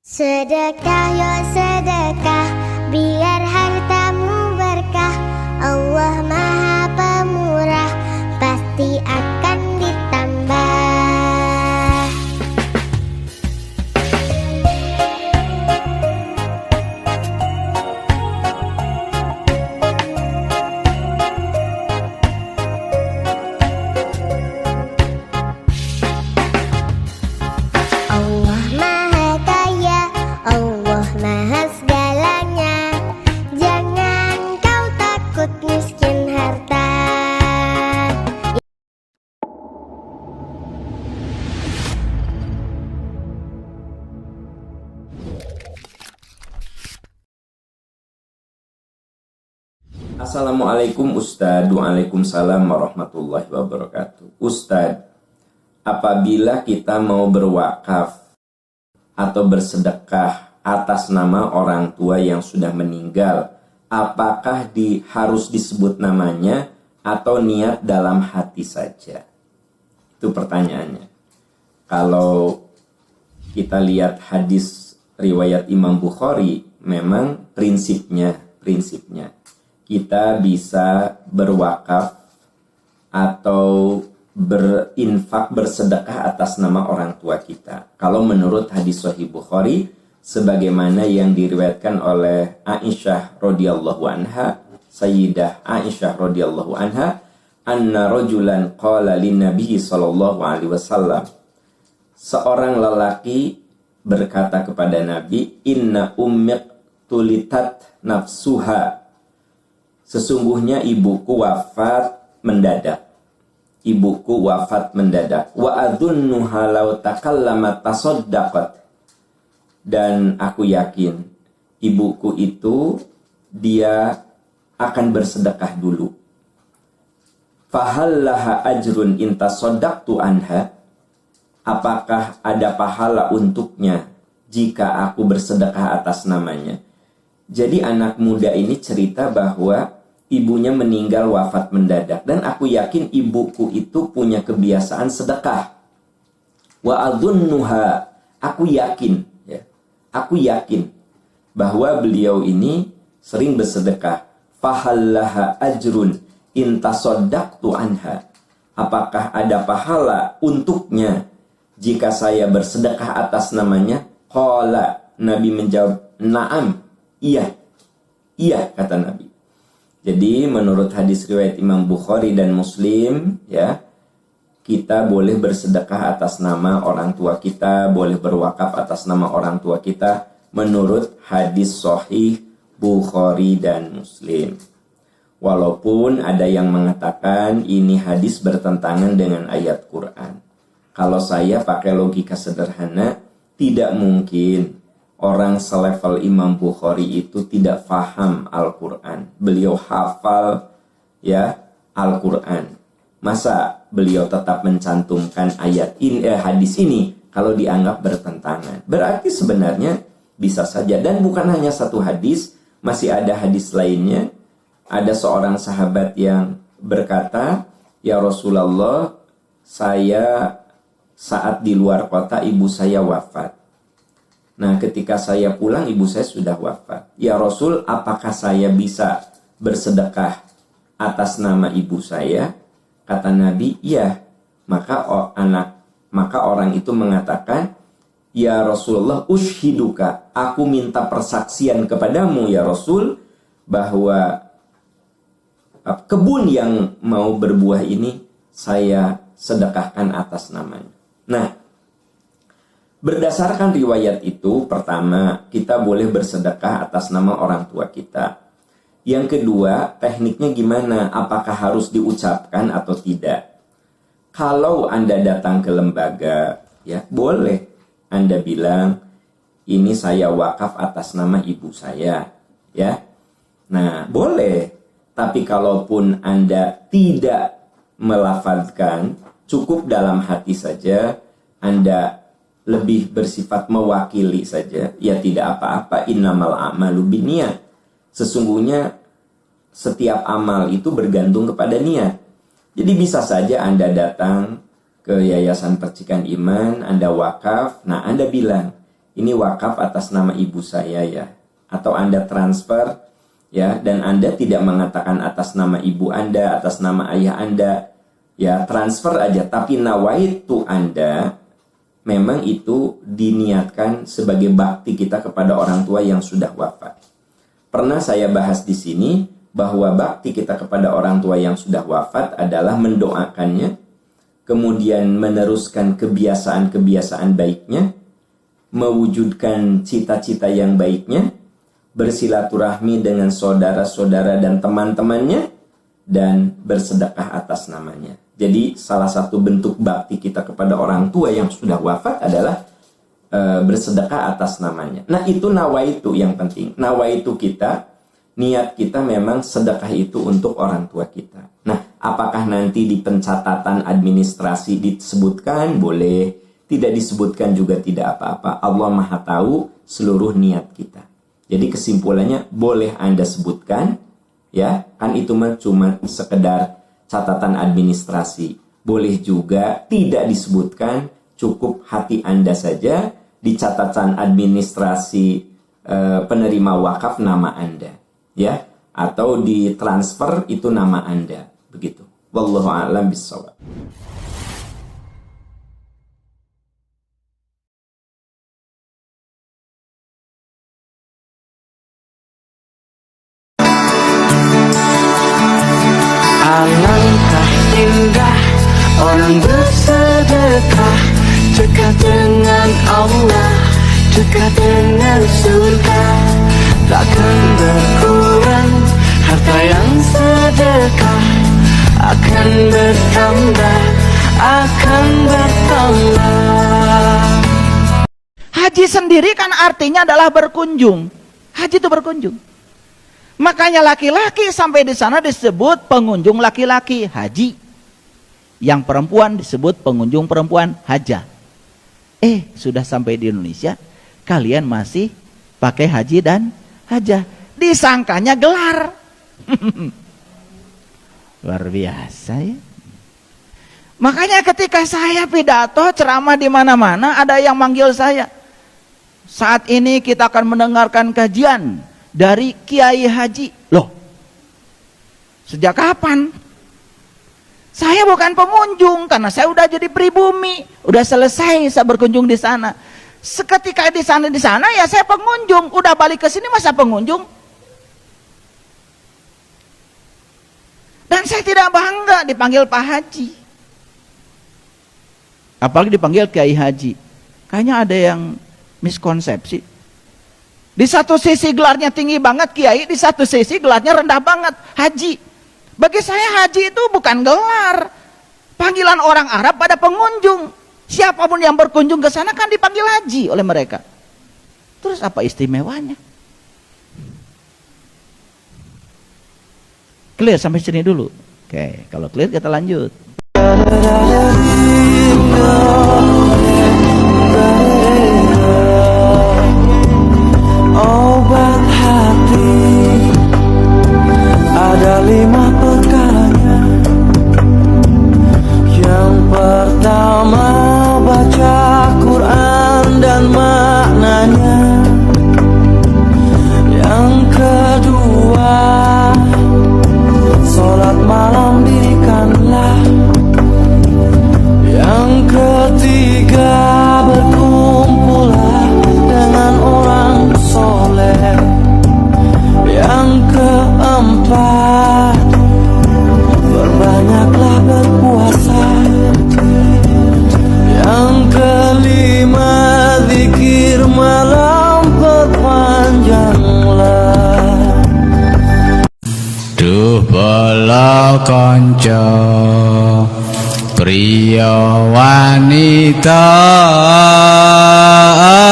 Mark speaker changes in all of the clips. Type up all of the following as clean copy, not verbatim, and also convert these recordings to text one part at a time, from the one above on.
Speaker 1: Sedekah yo sedekah, biar hartamu berkah. Allah Maha Pemurah, pasti akan ditambah. Allah Maha Kaya, Allah Maha segalanya. Jangan kau takut miskin harta.
Speaker 2: Assalamualaikum Ustadz. Waalaikumsalam warahmatullahi wabarakatuh. Ustadz, apabila kita mau berwakaf atau bersedekah atas nama orang tua yang sudah meninggal, apakah harus disebut namanya atau niat dalam hati saja? Itu pertanyaannya. Kalau kita lihat hadis riwayat Imam Bukhari, memang prinsipnya kita bisa berwakaf atau berinfak, bersedekah atas nama orang tua kita. Kalau menurut hadis Sahih Bukhari, sebagaimana yang diriwayatkan oleh Aisyah radhiyallahu anha, Sayyidah Aisyah radhiyallahu anha, anna rajulan qala lin Nabi sallallahu alaihi wasallam. Seorang lelaki berkata kepada Nabi, inna ummik tulitat nafsuha. Sesungguhnya ibuku wafat mendadak. Ibuku wafat mendadak. Wa adhunnuha law takallamat tasaddaqat. Dan aku yakin ibuku itu dia akan bersedekah dulu. Fahallaha ajrun in tasaddaqtu anha. Apakah ada pahala untuknya jika aku bersedekah atas namanya? Jadi anak muda ini cerita bahwa ibunya meninggal wafat mendadak. Dan aku yakin ibuku itu punya kebiasaan sedekah. Wa adhunnuha, aku yakin bahwa beliau ini sering bersedekah. Fahallaha ajrun in tasaddaqtu anha. Apakah ada pahala untuknya jika saya bersedekah atas namanya? Qala, Nabi menjawab, na'am, iya kata Nabi. Jadi menurut hadis riwayat Imam Bukhari dan Muslim, ya, kita boleh bersedekah atas nama orang tua kita, boleh berwakaf atas nama orang tua kita menurut hadis Sahih Bukhari dan Muslim. Walaupun ada yang mengatakan ini hadis bertentangan dengan ayat Quran. Kalau saya pakai logika sederhana, tidak mungkin orang selevel Imam Bukhari itu tidak faham Al-Quran. Beliau hafal ya Al-Quran. Masa beliau tetap mencantumkan hadis ini kalau dianggap bertentangan? Berarti sebenarnya bisa saja. Dan bukan hanya satu hadis, masih ada hadis lainnya. Ada seorang sahabat yang berkata, ya Rasulullah, saya saat di luar kota ibu saya wafat. Nah, ketika saya pulang, ibu saya sudah wafat. Ya Rasul, apakah saya bisa bersedekah atas nama ibu saya? Kata Nabi, iya. Maka orang itu mengatakan, ya Rasulullah, ushiduka, aku minta persaksian kepadamu ya Rasul, bahwa kebun yang mau berbuah ini saya sedekahkan atas namanya. Nah, berdasarkan riwayat itu, pertama, kita boleh bersedekah atas nama orang tua kita. Yang kedua, tekniknya gimana? Apakah harus diucapkan atau tidak? Kalau Anda datang ke lembaga, ya boleh. Anda bilang, ini saya wakaf atas nama ibu saya. Ya, nah boleh. Tapi kalaupun Anda tidak melafazkan, cukup dalam hati saja, Anda lebih bersifat mewakili saja, ya tidak apa-apa. Innamal a'malu binniyat. Sesungguhnya setiap amal itu bergantung kepada niat. Jadi bisa saja Anda datang ke Yayasan Percikan Iman, Anda wakaf, nah Anda bilang, ini wakaf atas nama ibu saya ya, atau Anda transfer ya, dan Anda tidak mengatakan atas nama ibu Anda, atas nama ayah Anda, ya transfer aja, tapi nawaitu Anda memang itu diniatkan sebagai bakti kita kepada orang tua yang sudah wafat. Pernah saya bahas di sini bahwa bakti kita kepada orang tua yang sudah wafat adalah mendoakannya, kemudian meneruskan kebiasaan-kebiasaan baiknya, mewujudkan cita-cita yang baiknya, bersilaturahmi dengan saudara-saudara dan teman-temannya, dan bersedekah atas namanya. Jadi salah satu bentuk bakti kita kepada orang tua yang sudah wafat adalah bersedekah atas namanya. Nah itu nawaitu yang penting. Nawaitu kita, niat kita memang sedekah itu untuk orang tua kita. Nah apakah nanti di pencatatan administrasi disebutkan? Boleh. Tidak disebutkan juga tidak apa-apa. Allah Maha tahu seluruh niat kita. Jadi kesimpulannya boleh Anda sebutkan, ya kan itu mah cuma sekedar catatan administrasi. Boleh juga tidak disebutkan, cukup hati Anda saja di catatan administrasi penerima wakaf nama Anda, ya, atau di transfer itu nama Anda, begitu. Wallahu a'lam bishawab.
Speaker 3: Alangkah indah orang bersedekah, dekat dengan Allah, dekat dengan surga. Takkan berkurang harta yang sedekah, akan bertambah, akan bertambah.
Speaker 4: Haji sendiri kan artinya adalah berkunjung. Haji itu berkunjung. Makanya laki-laki sampai di sana disebut pengunjung laki-laki, haji. Yang perempuan disebut pengunjung perempuan, hajah. Sudah sampai di Indonesia, kalian masih pakai haji dan hajah. Disangkanya gelar. Luar biasa ya. Makanya ketika saya pidato ceramah di mana-mana, ada yang manggil saya. Saat ini kita akan mendengarkan kajian dari Kiai Haji. Loh, sejak kapan? Saya bukan pengunjung karena saya udah jadi pribumi, udah selesai saya berkunjung di sana. Seketika di sana ya saya pengunjung, udah balik ke sini masa pengunjung? Dan saya tidak bangga dipanggil Pak Haji. Apalagi dipanggil Kiai Haji. Kayaknya ada yang miskonsepsi. Di satu sisi gelarnya tinggi banget Kiai, di satu sisi gelarnya rendah banget Haji. Bagi saya haji itu bukan gelar. Panggilan orang Arab pada pengunjung. Siapapun yang berkunjung ke sana kan dipanggil haji oleh mereka. Terus apa istimewanya? Clear sampai sini dulu. Oke, kalau clear kita lanjut.
Speaker 3: Obat hati ada 5 perkaranya. Yang pertama baca Quran dan maknanya. Yang kedua sholat malam dirikanlah. Yang ketiga berkumpullah dengan orang soleh. Yang keempat berbanyaklah berpuasa. Yang kelima zikir malam perpanjanglah. Duh bala kanca pria wanita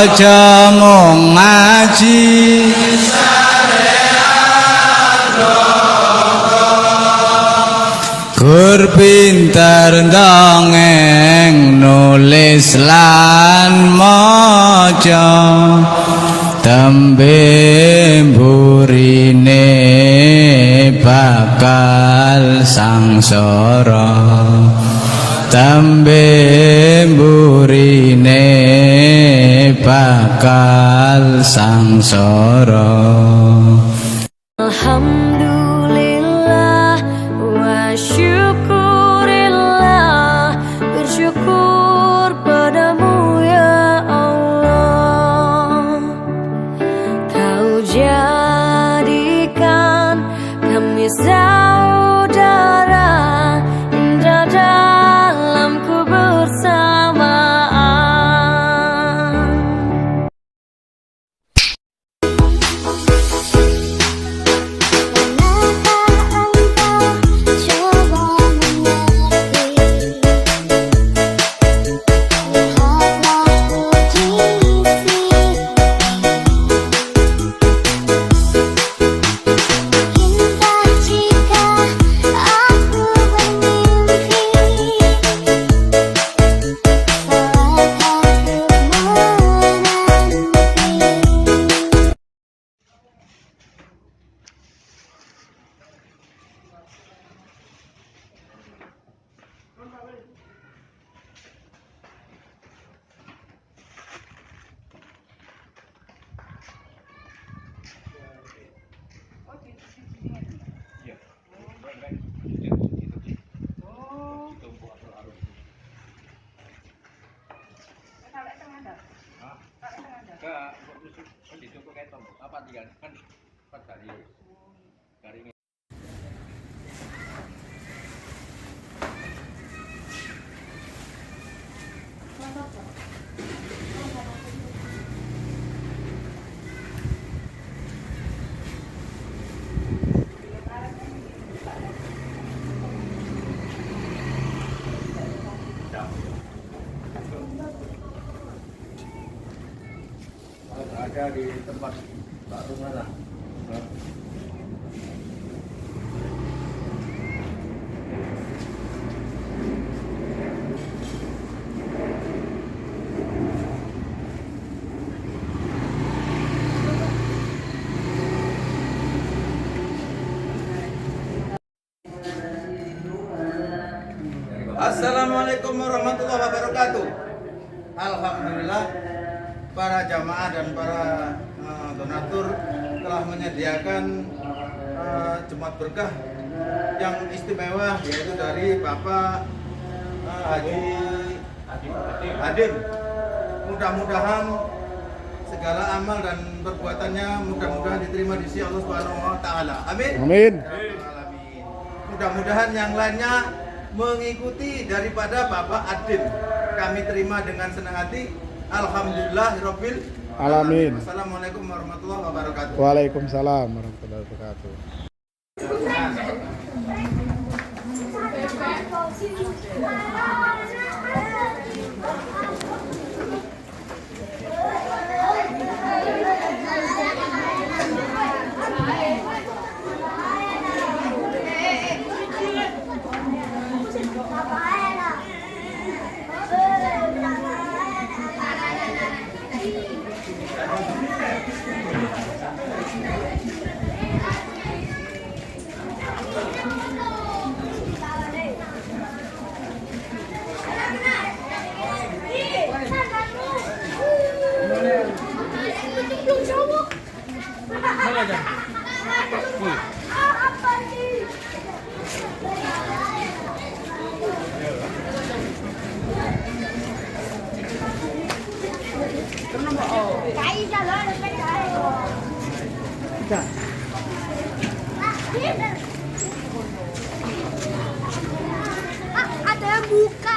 Speaker 3: aja mung ngaji. Gur pinter dongeng nulis lan maca, tembe burine bakal sangsara. Tembe burine bakal sangsara.
Speaker 5: Alhamdulillah wa syukurillah, bersyukur padamu ya Allah. Kau jadikan kami saudara, indah dalam kebersamaan.
Speaker 6: Ada di tempat Pak Rumana. Assalamualaikum warahmatullahi wabarakatuh. Alhamdulillah, para jamaah dan para donatur telah menyediakan Jumat Berkah yang istimewa, yaitu dari Bapak Haji Hadim. Mudah-mudahan segala amal dan perbuatannya mudah-mudahan diterima di sisi Allah Subhanahu wa taala. Amin. Amin. Mudah-mudahan yang lainnya mengikuti daripada Bapak Hadim. Kami terima dengan senang hati. Alhamdulillahirabbil alamin. Assalamualaikum warahmatullahi wabarakatuh.
Speaker 7: Waalaikumsalam warahmatullahi wabarakatuh.
Speaker 1: Ada yang buka.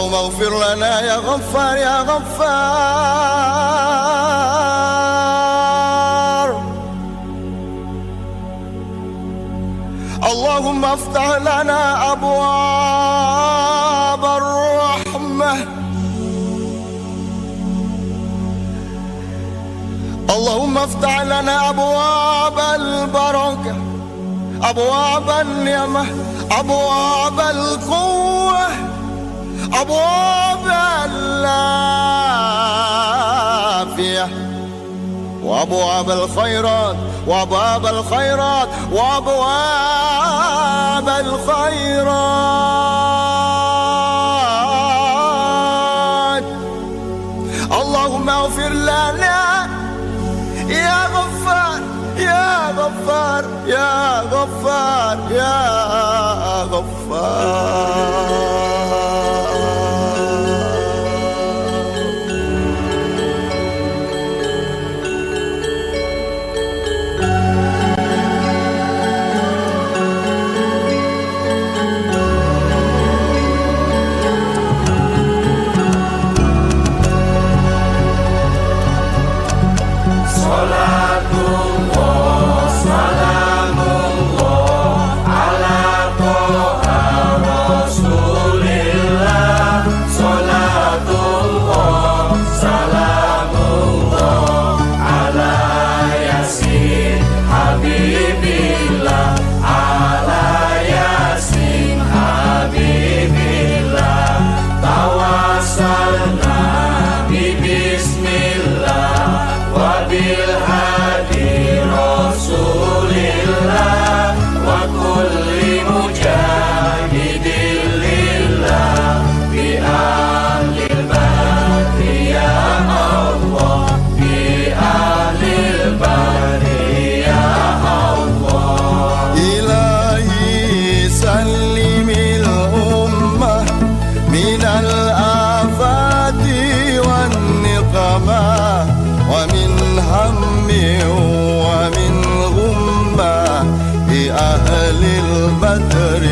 Speaker 8: اللهم اغفر لنا يا غفار يا غفار. اللهم افتح لنا أبواب الرحمة. اللهم افتح لنا أبواب البركة، أبواب النعمة، أبواب القوة، أبواب العافية، وأبواب الخيرات، وأبواب الخيرات، وأبواب الخيرات. اللهم اغفر لنا يا غفار يا غفار يا غفار يا غفار. ومن غمة بأهل البدر